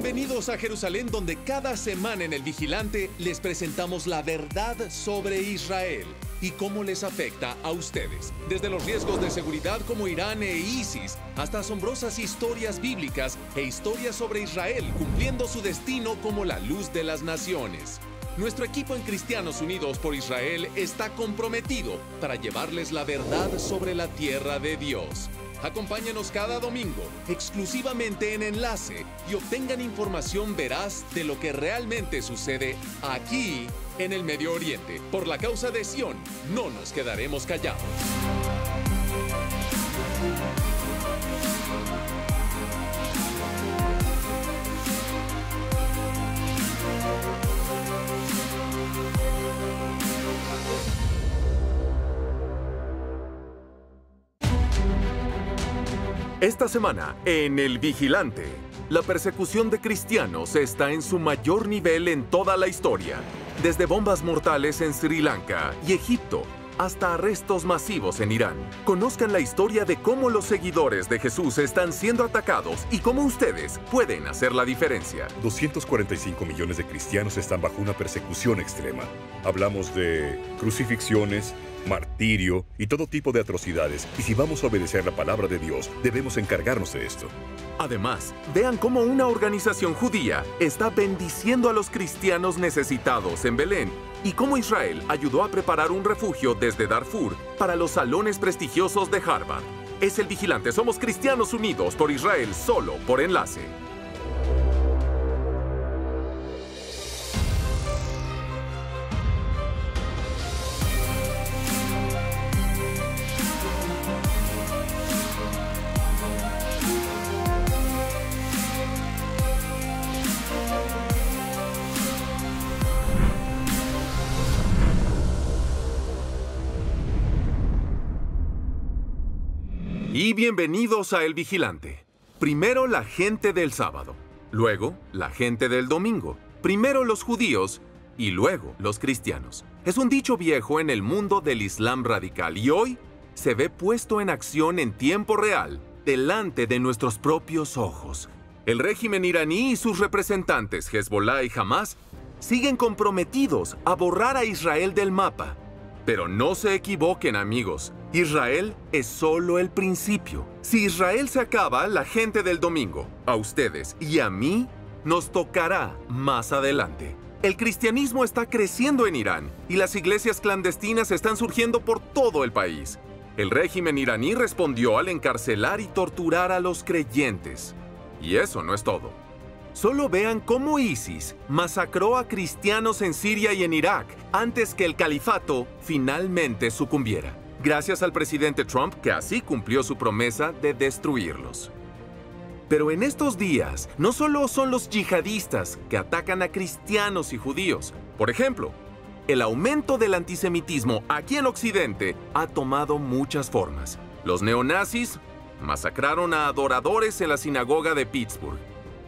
Bienvenidos a Jerusalén, donde cada semana en El Vigilante les presentamos la verdad sobre Israel y cómo les afecta a ustedes. Desde los riesgos de seguridad como Irán e ISIS, hasta asombrosas historias bíblicas e historias sobre Israel cumpliendo su destino como la luz de las naciones. Nuestro equipo en Cristianos Unidos por Israel está comprometido para llevarles la verdad sobre la tierra de Dios. Acompáñenos cada domingo, exclusivamente en Enlace, y obtengan información veraz de lo que realmente sucede aquí en el Medio Oriente. Por la causa de Sión, no nos quedaremos callados. Esta semana, en El Vigilante, la persecución de cristianos está en su mayor nivel en toda la historia, desde bombas mortales en Sri Lanka y Egipto hasta arrestos masivos en Irán. Conozcan la historia de cómo los seguidores de Jesús están siendo atacados y cómo ustedes pueden hacer la diferencia. 245 millones de cristianos están bajo una persecución extrema. Hablamos de crucifixiones, martirio y todo tipo de atrocidades. Y si vamos a obedecer la palabra de Dios, debemos encargarnos de esto. Además, vean cómo una organización judía está bendiciendo a los cristianos necesitados en Belén y cómo Israel ayudó a preparar un refugio desde Darfur para los salones prestigiosos de Harvard. Es El Vigilante. Somos Cristianos Unidos por Israel, solo por Enlace. Y bienvenidos a El Vigilante. Primero la gente del sábado, luego la gente del domingo, primero los judíos y luego los cristianos. Es un dicho viejo en el mundo del Islam radical y hoy se ve puesto en acción en tiempo real, delante de nuestros propios ojos. El régimen iraní y sus representantes, Hezbollah y Hamas, siguen comprometidos a borrar a Israel del mapa. Pero no se equivoquen, amigos. Israel es solo el principio. Si Israel se acaba, la gente del domingo, a ustedes y a mí, nos tocará más adelante. El cristianismo está creciendo en Irán y las iglesias clandestinas están surgiendo por todo el país. El régimen iraní respondió al encarcelar y torturar a los creyentes. Y eso no es todo. Solo vean cómo ISIS masacró a cristianos en Siria y en Irak antes que el califato finalmente sucumbiera, gracias al presidente Trump, que así cumplió su promesa de destruirlos. Pero en estos días, no solo son los yihadistas que atacan a cristianos y judíos. Por ejemplo, el aumento del antisemitismo aquí en Occidente ha tomado muchas formas. Los neonazis masacraron a adoradores en la sinagoga de Pittsburgh.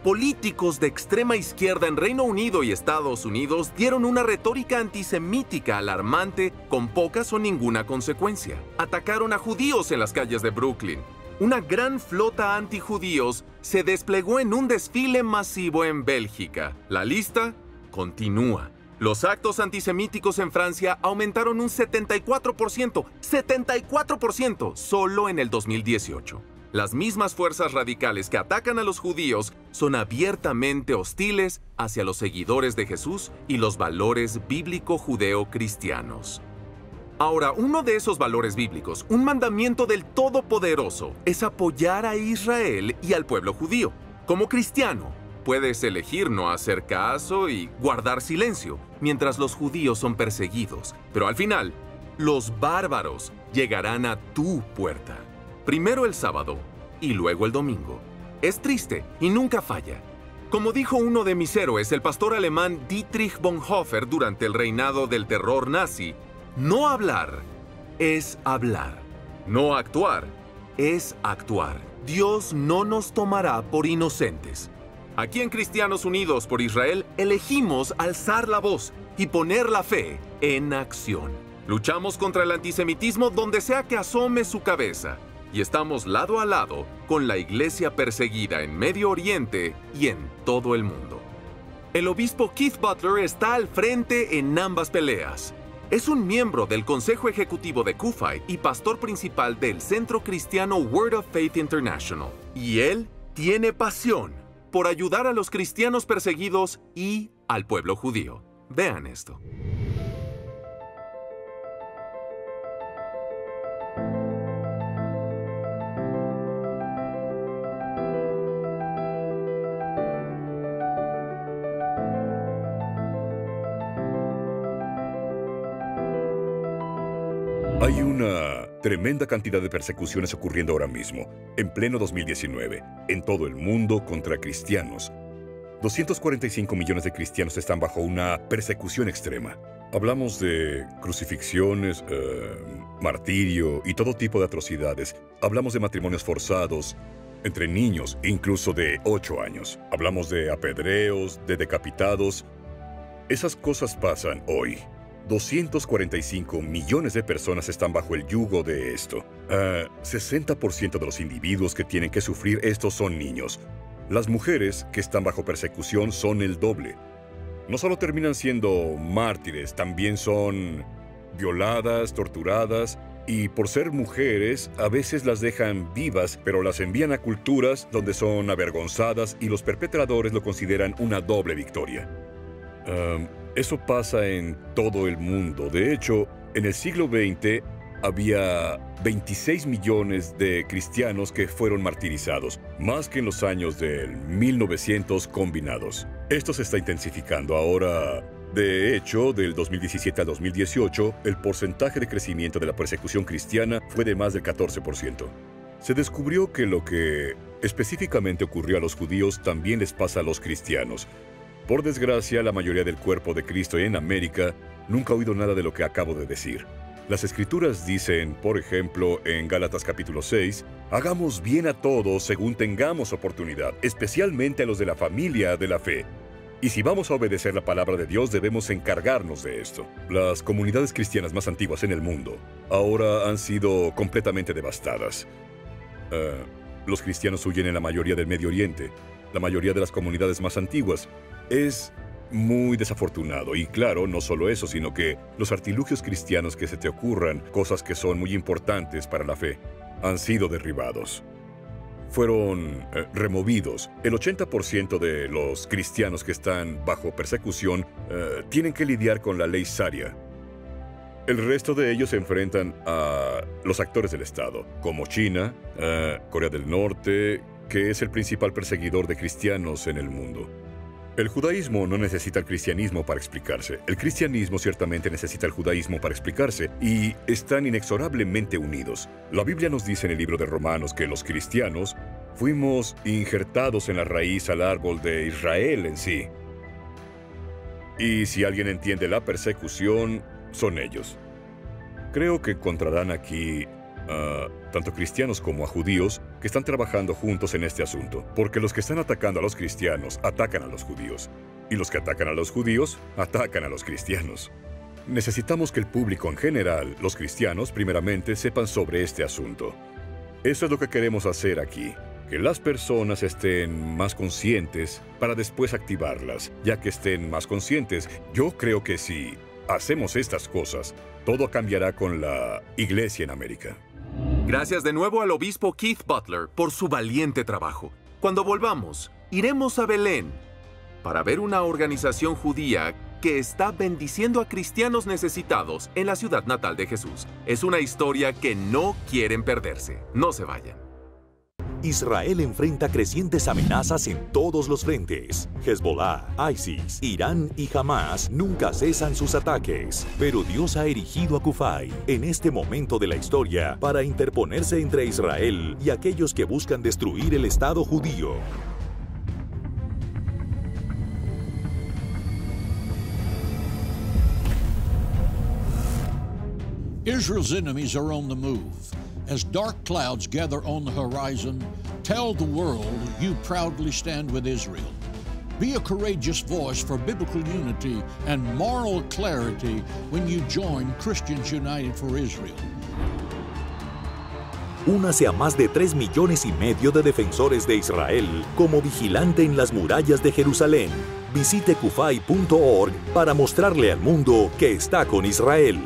Políticos de extrema izquierda en Reino Unido y Estados Unidos dieron una retórica antisemítica alarmante con pocas o ninguna consecuencia. Atacaron a judíos en las calles de Brooklyn. Una gran flota antijudíos se desplegó en un desfile masivo en Bélgica. La lista continúa. Los actos antisemíticos en Francia aumentaron un 74%, ¡74%! Solo en el 2018. Las mismas fuerzas radicales que atacan a los judíos son abiertamente hostiles hacia los seguidores de Jesús y los valores bíblico-judeo-cristianos. Ahora, uno de esos valores bíblicos, un mandamiento del Todopoderoso, es apoyar a Israel y al pueblo judío. Como cristiano, puedes elegir no hacer caso y guardar silencio mientras los judíos son perseguidos. Pero al final, los bárbaros llegarán a tu puerta. Primero el sábado y luego el domingo. Es triste y nunca falla. Como dijo uno de mis héroes, el pastor alemán Dietrich Bonhoeffer durante el reinado del terror nazi, no hablar es hablar. No actuar es actuar. Dios no nos tomará por inocentes. Aquí en Cristianos Unidos por Israel elegimos alzar la voz y poner la fe en acción. Luchamos contra el antisemitismo donde sea que asome su cabeza. y estamos lado a lado con la iglesia perseguida en Medio Oriente y en todo el mundo. El obispo Keith Butler está al frente en ambas peleas. Es un miembro del Consejo Ejecutivo de CUFI y pastor principal del Centro Cristiano Word of Faith International. Y él tiene pasión por ayudar a los cristianos perseguidos y al pueblo judío. Vean esto. Hay una tremenda cantidad de persecuciones ocurriendo ahora mismo, en pleno 2019, en todo el mundo contra cristianos. 245 millones de cristianos están bajo una persecución extrema. Hablamos de crucifixiones, martirio y todo tipo de atrocidades. Hablamos de matrimonios forzados entre niños, incluso de 8 años. Hablamos de apedreos, de decapitados. Esas cosas pasan hoy. 245 millones de personas están bajo el yugo de esto. 60% de los individuos que tienen que sufrir esto son niños. Las mujeres que están bajo persecución son el doble. No solo terminan siendo mártires, también son violadas, torturadas, y por ser mujeres, a veces las dejan vivas, pero las envían a culturas donde son avergonzadas y los perpetradores lo consideran una doble victoria. Eso pasa en todo el mundo. De hecho, en el siglo XX había 26 millones de cristianos que fueron martirizados, más que en los años del 1900 combinados. Esto se está intensificando ahora. De hecho, del 2017 al 2018, el porcentaje de crecimiento de la persecución cristiana fue de más del 14%. Se descubrió que lo que específicamente ocurrió a los judíos también les pasa a los cristianos. Por desgracia, la mayoría del cuerpo de Cristo en América nunca ha oído nada de lo que acabo de decir. Las Escrituras dicen, por ejemplo, en Gálatas capítulo 6, «Hagamos bien a todos según tengamos oportunidad, especialmente a los de la familia de la fe». Y si vamos a obedecer la palabra de Dios, debemos encargarnos de esto. Las comunidades cristianas más antiguas en el mundo ahora han sido completamente devastadas. Los cristianos huyen en la mayoría del Medio Oriente. La mayoría de las comunidades más antiguas. Es muy desafortunado. Y claro, no solo eso, sino que los artilugios cristianos que se te ocurran, cosas que son muy importantes para la fe, han sido derribados. Fueron removidos. El 80% de los cristianos que están bajo persecución tienen que lidiar con la ley Sharia. El resto de ellos se enfrentan a los actores del Estado, como China, Corea del Norte, que es el principal perseguidor de cristianos en el mundo. El judaísmo no necesita el cristianismo para explicarse. El cristianismo ciertamente necesita el judaísmo para explicarse y están inexorablemente unidos. La Biblia nos dice en el libro de Romanos que los cristianos fuimos injertados en la raíz al árbol de Israel en sí. Y si alguien entiende la persecución, son ellos. Creo que encontrarán aquí tanto cristianos como a judíos que están trabajando juntos en este asunto, porque los que están atacando a los cristianos atacan a los judíos, y los que atacan a los judíos atacan a los cristianos. Necesitamos que el público en general, los cristianos primeramente, sepan sobre este asunto. Eso es lo que queremos hacer aquí, que las personas estén más conscientes para después activarlas, ya que estén más conscientes. Yo creo que si hacemos estas cosas, todo cambiará con la iglesia en América. Gracias de nuevo al obispo Keith Butler por su valiente trabajo. Cuando volvamos, iremos a Belén para ver una organización judía que está bendiciendo a cristianos necesitados en la ciudad natal de Jesús. Es una historia que no quieren perderse. No se vayan. Israel enfrenta crecientes amenazas en todos los frentes. Hezbollah, ISIS, Irán y Hamas nunca cesan sus ataques. Pero Dios ha erigido a CUFI en este momento de la historia para interponerse entre Israel y aquellos que buscan destruir el Estado judío. Israel's enemies are on the move. As dark clouds gather on the horizon, tell the world you proudly stand with Israel. Be a courageous voice for biblical unity and moral clarity when you join Christians United for Israel. Únase a más de 3,5 millones de defensores de Israel como vigilante en las murallas de Jerusalén. Visite kufay.org para mostrarle al mundo que está con Israel.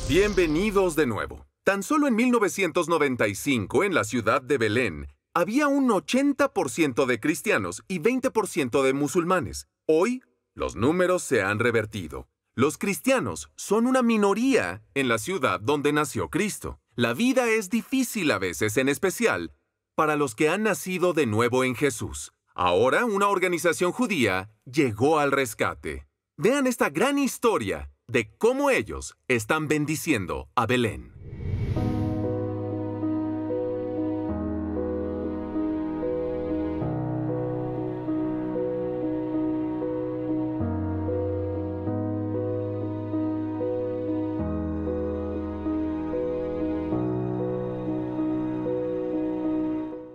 Bienvenidos de nuevo. Tan solo en 1995, en la ciudad de Belén, había un 80% de cristianos y 20% de musulmanes. Hoy, los números se han revertido. Los cristianos son una minoría en la ciudad donde nació Cristo. La vida es difícil a veces, en especial para los que han nacido de nuevo en Jesús. Ahora, una organización judía llegó al rescate. Vean esta gran historia de cómo ellos están bendiciendo a Belén.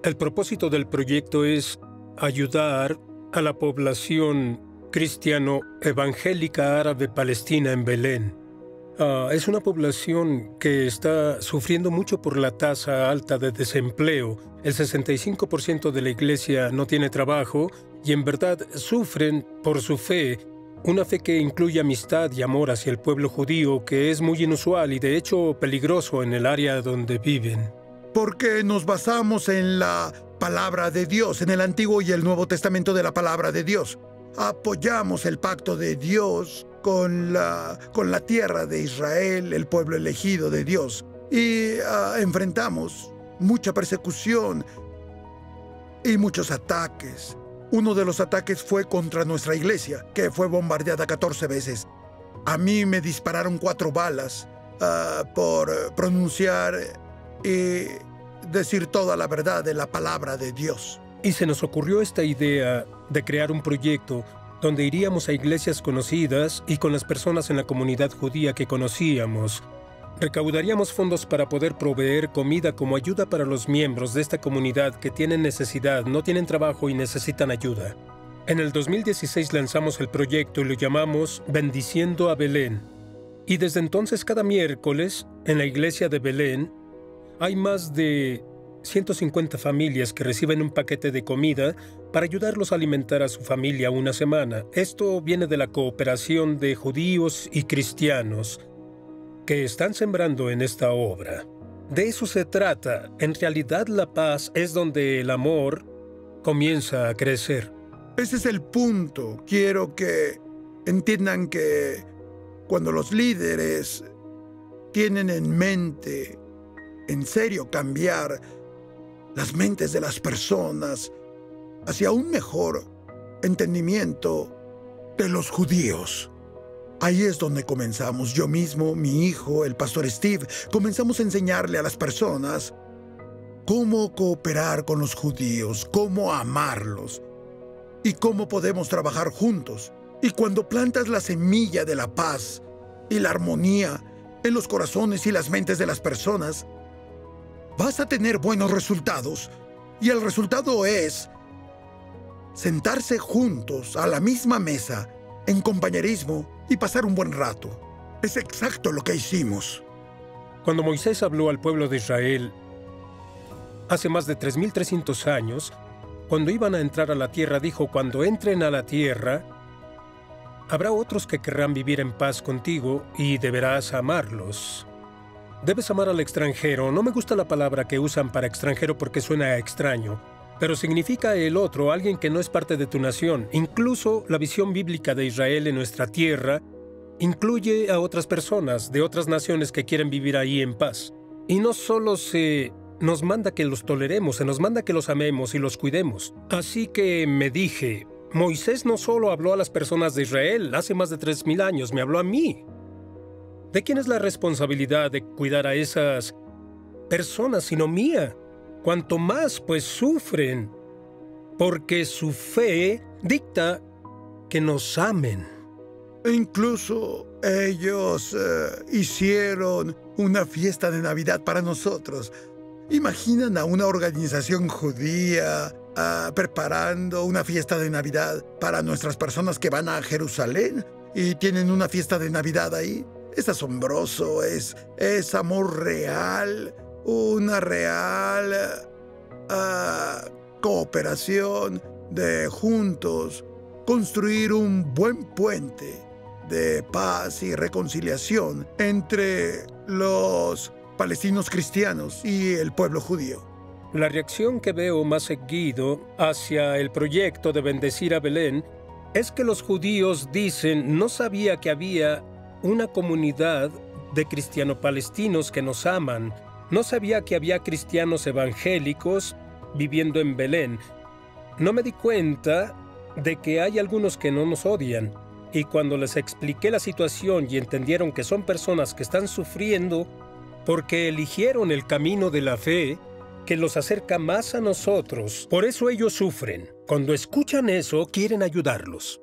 El propósito del proyecto es ayudar a la población cristiano-evangélica árabe palestina en Belén. Es una población que está sufriendo mucho por la tasa alta de desempleo. El 65% de la iglesia no tiene trabajo y en verdad sufren por su fe, una fe que incluye amistad y amor hacia el pueblo judío, que es muy inusual y de hecho peligroso en el área donde viven. Porque nos basamos en la palabra de Dios, en el Antiguo y el Nuevo Testamento de la palabra de Dios. Apoyamos el pacto de Dios con la tierra de Israel, el pueblo elegido de Dios. Y enfrentamos mucha persecución y muchos ataques. Uno de los ataques fue contra nuestra iglesia, que fue bombardeada 14 veces. A mí me dispararon 4 balas por pronunciar y decir toda la verdad de la palabra de Dios. Y se nos ocurrió esta idea de crear un proyecto donde iríamos a iglesias conocidas y con las personas en la comunidad judía que conocíamos. Recaudaríamos fondos para poder proveer comida como ayuda para los miembros de esta comunidad que tienen necesidad, no tienen trabajo y necesitan ayuda. En el 2016 lanzamos el proyecto y lo llamamos Bendiciendo a Belén. Y desde entonces, cada miércoles, en la iglesia de Belén, hay más de 150 familias que reciben un paquete de comida para ayudarlos a alimentar a su familia una semana. Esto viene de la cooperación de judíos y cristianos que están sembrando en esta obra. De eso se trata. En realidad, la paz es donde el amor comienza a crecer. Ese es el punto. Quiero que entiendan que cuando los líderes tienen en mente en serio cambiar las mentes de las personas hacia un mejor entendimiento de los judíos. Ahí es donde comenzamos. Yo mismo, mi hijo, el pastor Steve, comenzamos a enseñarle a las personas cómo cooperar con los judíos, cómo amarlos y cómo podemos trabajar juntos. Y cuando plantas la semilla de la paz y la armonía en los corazones y las mentes de las personas, vas a tener buenos resultados. Y el resultado es sentarse juntos a la misma mesa, en compañerismo y pasar un buen rato. Es exacto lo que hicimos. Cuando Moisés habló al pueblo de Israel hace más de 3,300 años, cuando iban a entrar a la tierra, dijo: cuando entren a la tierra, habrá otros que querrán vivir en paz contigo y deberás amarlos. Debes amar al extranjero. No me gusta la palabra que usan para extranjero porque suena extraño, pero significa el otro, alguien que no es parte de tu nación. Incluso la visión bíblica de Israel en nuestra tierra incluye a otras personas de otras naciones que quieren vivir ahí en paz. Y no solo se nos manda que los toleremos, se nos manda que los amemos y los cuidemos. Así que me dije, Moisés no solo habló a las personas de Israel, hace más de 3,000 años me habló a mí. ¿De quién es la responsabilidad de cuidar a esas personas sino mía? Cuanto más, pues sufren, porque su fe dicta que nos amen. Incluso ellos hicieron una fiesta de Navidad para nosotros. Imaginan a una organización judía preparando una fiesta de Navidad para nuestras personas que van a Jerusalén y tienen una fiesta de Navidad ahí. Es asombroso, es amor real, una real cooperación de juntos construir un buen puente de paz y reconciliación entre los palestinos cristianos y el pueblo judío. La reacción que veo más seguido hacia el proyecto de bendecir a Belén es que los judíos dicen: no sabía que había una comunidad de cristiano-palestinos que nos aman, no sabía que había cristianos evangélicos viviendo en Belén, no me di cuenta de que hay algunos que no nos odian. Y cuando les expliqué la situación y entendieron que son personas que están sufriendo porque eligieron el camino de la fe, que los acerca más a nosotros, por eso ellos sufren. Cuando escuchan eso, quieren ayudarlos.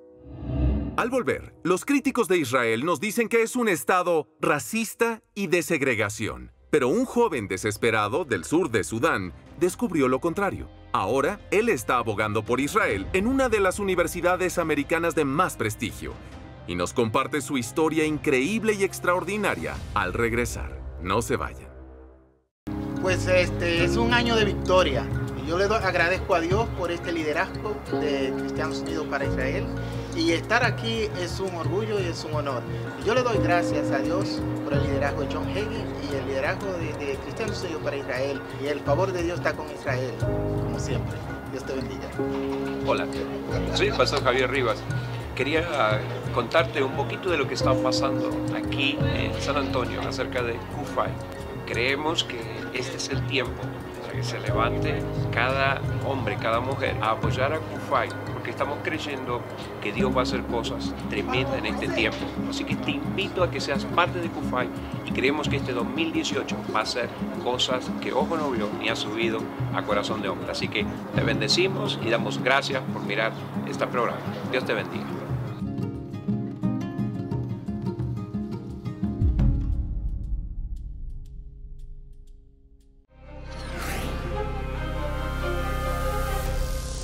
Al volver, los críticos de Israel nos dicen que es un estado racista y de segregación. Pero un joven desesperado del sur de Sudán descubrió lo contrario. Ahora, él está abogando por Israel en una de las universidades americanas de más prestigio y nos comparte su historia increíble y extraordinaria al regresar. No se vayan. Pues es un año de victoria. Yo le agradezco a Dios por este liderazgo de Cristianos Unidos para Israel. Y estar aquí es un orgullo y es un honor. Yo le doy gracias a Dios por el liderazgo de John Hagee y el liderazgo de Cristianos Unidos para Israel. Y el favor de Dios está con Israel, como siempre. Dios te bendiga. Hola, soy el pastor Javier Rivas. Quería contarte un poquito de lo que está pasando aquí en San Antonio acerca de CUFAI. Creemos que este es el tiempo para que se levante cada hombre, cada mujer a apoyar a CUFAI, porque estamos creyendo que Dios va a hacer cosas tremendas en este tiempo. Así que te invito a que seas parte de CUFAI y creemos que este 2018 va a ser cosas que ojo no vio ni ha subido a corazón de hombre. Así que te bendecimos y damos gracias por mirar este programa. Dios te bendiga.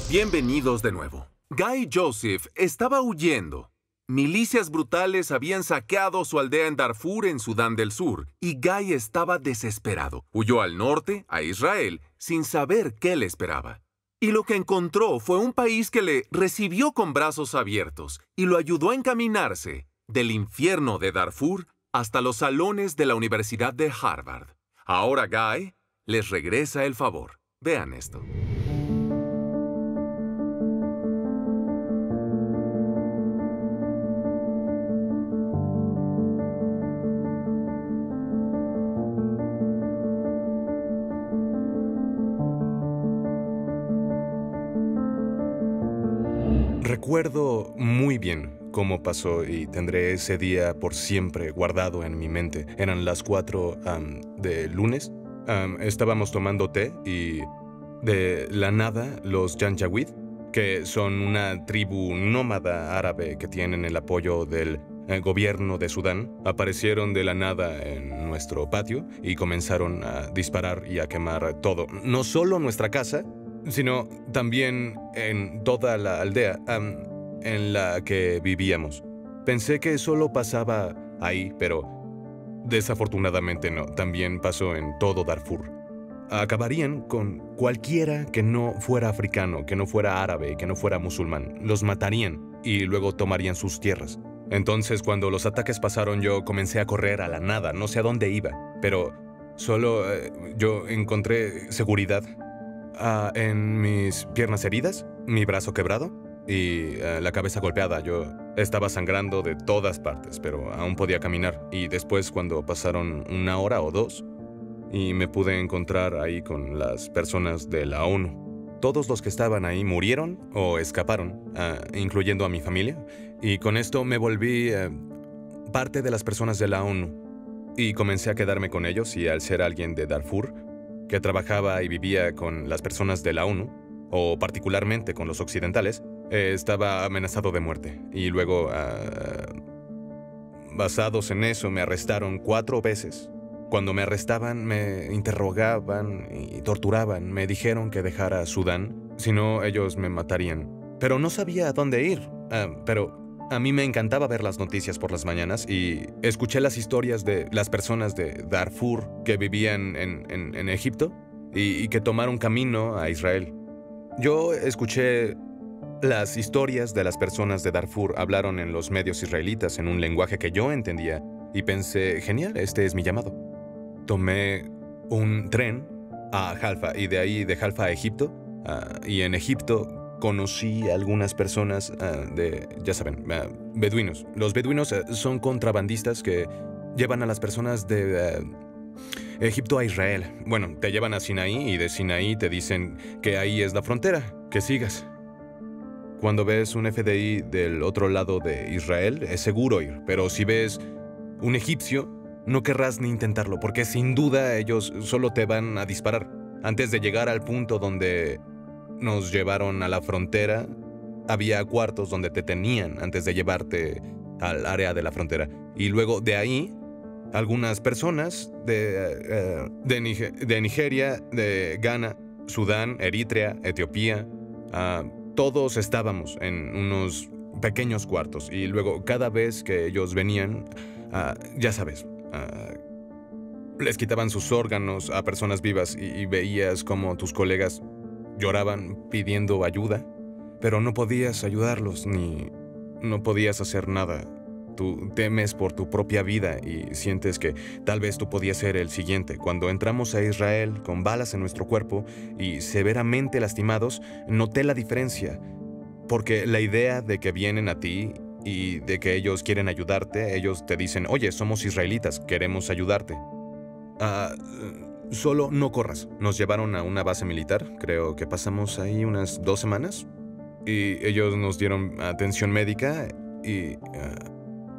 Bienvenidos de nuevo. Guy Joseph estaba huyendo. Milicias brutales habían saqueado su aldea en Darfur, en Sudán del Sur, y Guy estaba desesperado. Huyó al norte, a Israel, sin saber qué le esperaba. Y lo que encontró fue un país que le recibió con brazos abiertos y lo ayudó a encaminarse del infierno de Darfur hasta los salones de la Universidad de Harvard. Ahora Guy les regresa el favor. Vean esto. Recuerdo muy bien cómo pasó y tendré ese día por siempre guardado en mi mente. Eran las 4 de lunes. Estábamos tomando té y de la nada los Janjaweed, que son una tribu nómada árabe que tienen el apoyo del gobierno de Sudán, aparecieron de la nada en nuestro patio y comenzaron a disparar y a quemar todo. No solo nuestra casa, sino también en toda la aldea en la que vivíamos. Pensé que solo pasaba ahí, pero desafortunadamente no. También pasó en todo Darfur. Acabarían con cualquiera que no fuera africano, que no fuera árabe, que no fuera musulmán. Los matarían y luego tomarían sus tierras. Entonces, cuando los ataques pasaron, yo comencé a correr a la nada. No sé a dónde iba, pero solo yo encontré seguridad. En mis piernas heridas, mi brazo quebrado y la cabeza golpeada. Yo estaba sangrando de todas partes, pero aún podía caminar. Y después, cuando pasaron 1 hora o 2, y me pude encontrar ahí con las personas de la ONU. Todos los que estaban ahí murieron o escaparon, incluyendo a mi familia. Y con esto me volví parte de las personas de la ONU. Y comencé a quedarme con ellos, y al ser alguien de Darfur, que trabajaba y vivía con las personas de la ONU, o particularmente con los occidentales, estaba amenazado de muerte. Y luego, basados en eso, me arrestaron 4 veces. Cuando me arrestaban, me interrogaban y torturaban. Me dijeron que dejara Sudán Si no, ellos me matarían. Pero no sabía a dónde ir. Pero a mí me encantaba ver las noticias por las mañanas y escuché las historias de las personas de Darfur que vivían en Egipto y que tomaron camino a Israel. Yo escuché las historias de las personas de Darfur, hablaron en los medios israelitas en un lenguaje que yo entendía y pensé, genial, este es mi llamado. Tomé un tren a Halfa y de ahí de Halfa a Egipto y en Egipto conocí a algunas personas ya saben, beduinos. Los beduinos son contrabandistas que llevan a las personas de Egipto a Israel. Bueno, te llevan a Sinaí y de Sinaí te dicen que ahí es la frontera, que sigas. Cuando ves un FDI del otro lado de Israel, es seguro ir, pero si ves un egipcio, no querrás ni intentarlo, porque sin duda ellos solo te van a disparar. Antes de llegar al punto donde nos llevaron a la frontera, había cuartos donde te tenían antes de llevarte al área de la frontera. Y luego de ahí, algunas personas de Nigeria, de Ghana, Sudán, Eritrea, Etiopía, todos estábamos en unos pequeños cuartos. Y luego cada vez que ellos venían, ya sabes, les quitaban sus órganos a personas vivas y veías como tus colegas lloraban pidiendo ayuda, pero no podías ayudarlos ni no podías hacer nada. Tú temes por tu propia vida y sientes que tal vez tú podías ser el siguiente. Cuando entramos a Israel con balas en nuestro cuerpo y severamente lastimados, noté la diferencia, porque la idea de que vienen a ti y de que ellos quieren ayudarte, ellos te dicen, oye, somos israelitas, queremos ayudarte. Solo no corras. Nos llevaron a una base militar, creo que pasamos ahí unas 2 semanas, y ellos nos dieron atención médica y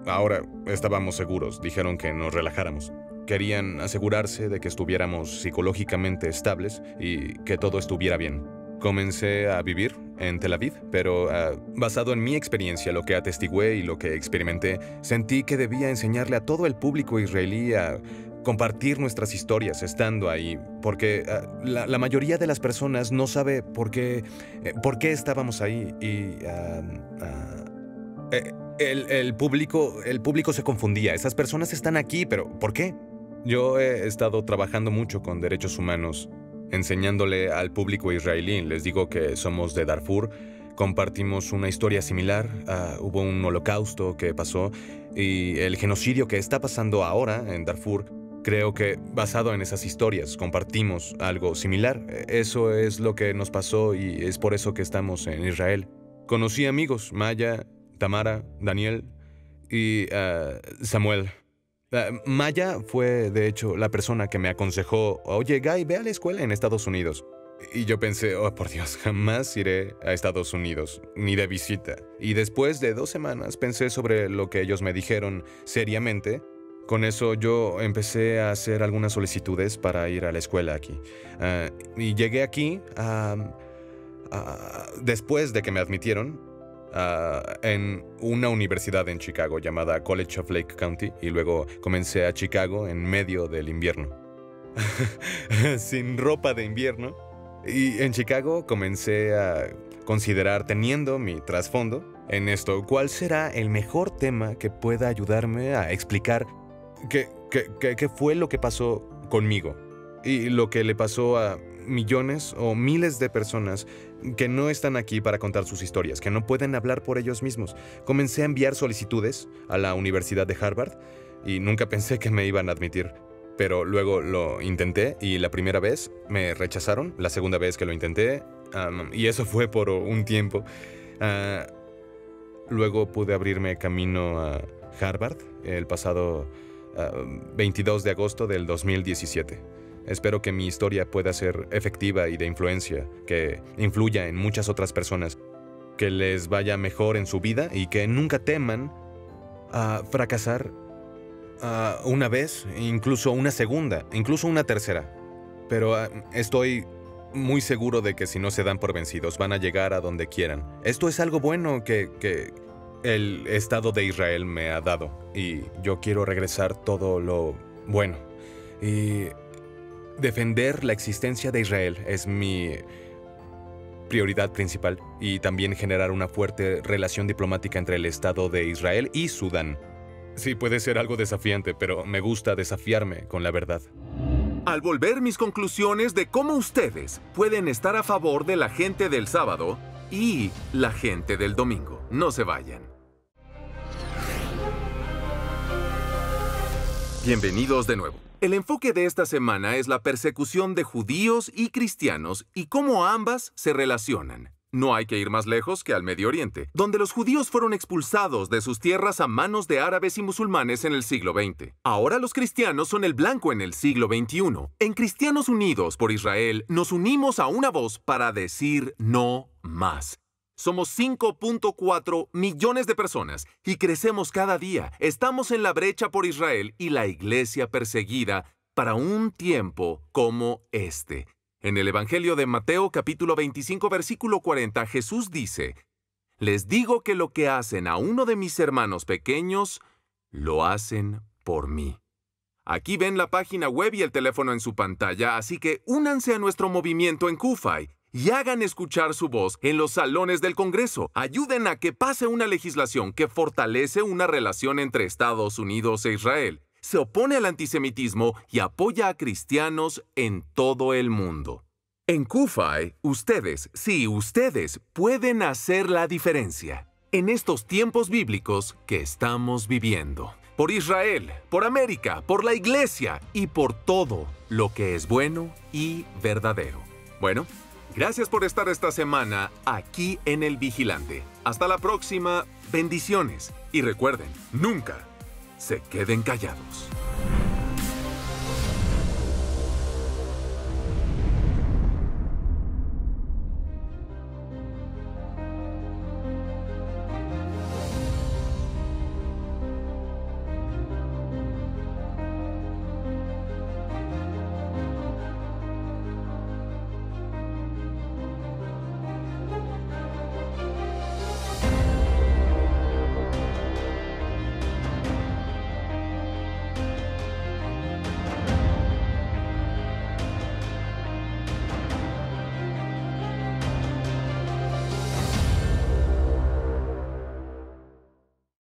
ahora estábamos seguros. Dijeron que nos relajáramos. Querían asegurarse de que estuviéramos psicológicamente estables y que todo estuviera bien. Comencé a vivir en Tel Aviv, pero basado en mi experiencia, lo que atestigué y lo que experimenté, sentí que debía enseñarle a todo el público israelí a compartir nuestras historias estando ahí, porque la mayoría de las personas no sabe por qué estábamos ahí y el público se confundía. Esas personas están aquí, pero ¿por qué? Yo he estado trabajando mucho con derechos humanos, enseñándole al público israelí. Les digo que somos de Darfur, compartimos una historia similar. Hubo un holocausto que pasó y el genocidio que está pasando ahora en Darfur. Creo que basado en esas historias compartimos algo similar. Eso es lo que nos pasó y es por eso que estamos en Israel. Conocí amigos, Maya, Tamara, Daniel y Samuel. Maya fue, de hecho, la persona que me aconsejó, oye, Guy, ve a la escuela en Estados Unidos. Y yo pensé, oh, por Dios, jamás iré a Estados Unidos, ni de visita. Y después de 2 semanas pensé sobre lo que ellos me dijeron seriamente. Con eso yo empecé a hacer algunas solicitudes para ir a la escuela aquí. Y llegué aquí después de que me admitieron en una universidad en Chicago llamada College of Lake County, y luego comencé a Chicago en medio del invierno. Sin ropa de invierno. Y en Chicago comencé a considerar, teniendo mi trasfondo en esto, ¿cuál será el mejor tema que pueda ayudarme a explicar qué fue lo que pasó conmigo y lo que le pasó a millones o miles de personas que no están aquí para contar sus historias, que no pueden hablar por ellos mismos? Comencé a enviar solicitudes a la Universidad de Harvard y nunca pensé que me iban a admitir. Pero luego lo intenté y la primera vez me rechazaron, la segunda vez que lo intenté, y eso fue por un tiempo. Luego pude abrirme camino a Harvard el pasado 22 de agosto del 2017. Espero que mi historia pueda ser efectiva y de influencia, que influya en muchas otras personas, que les vaya mejor en su vida y que nunca teman a fracasar una vez, incluso una segunda, incluso una tercera. Pero estoy muy seguro de que si no se dan por vencidos, van a llegar a donde quieran. Esto es algo bueno que el Estado de Israel me ha dado, y yo quiero regresar todo lo bueno. Y defender la existencia de Israel es mi prioridad principal y también generar una fuerte relación diplomática entre el Estado de Israel y Sudán. Sí, puede ser algo desafiante, pero me gusta desafiarme con la verdad. Al volver mis conclusiones de cómo ustedes pueden estar a favor de la gente del sábado y la gente del domingo. No se vayan. Bienvenidos de nuevo. El enfoque de esta semana es la persecución de judíos y cristianos y cómo ambas se relacionan. No hay que ir más lejos que al Medio Oriente, donde los judíos fueron expulsados de sus tierras a manos de árabes y musulmanes en el siglo XX. Ahora los cristianos son el blanco en el siglo XXI. En Cristianos Unidos por Israel nos unimos a una voz para decir no más. Somos 5.4 millones de personas y crecemos cada día. Estamos en la brecha por Israel y la iglesia perseguida para un tiempo como este. En el Evangelio de Mateo, capítulo 25, versículo 40, Jesús dice: «Les digo que lo que hacen a uno de mis hermanos pequeños, lo hacen por mí». Aquí ven la página web y el teléfono en su pantalla, así que únanse a nuestro movimiento en CUFAI y hagan escuchar su voz en los salones del Congreso. Ayuden a que pase una legislación que fortalece una relación entre Estados Unidos e Israel, se opone al antisemitismo y apoya a cristianos en todo el mundo. En CUFAI, ustedes pueden hacer la diferencia en estos tiempos bíblicos que estamos viviendo. Por Israel, por América, por la Iglesia y por todo lo que es bueno y verdadero. Bueno, gracias por estar esta semana aquí en El Vigilante. Hasta la próxima. Bendiciones. Y recuerden, nunca se queden callados.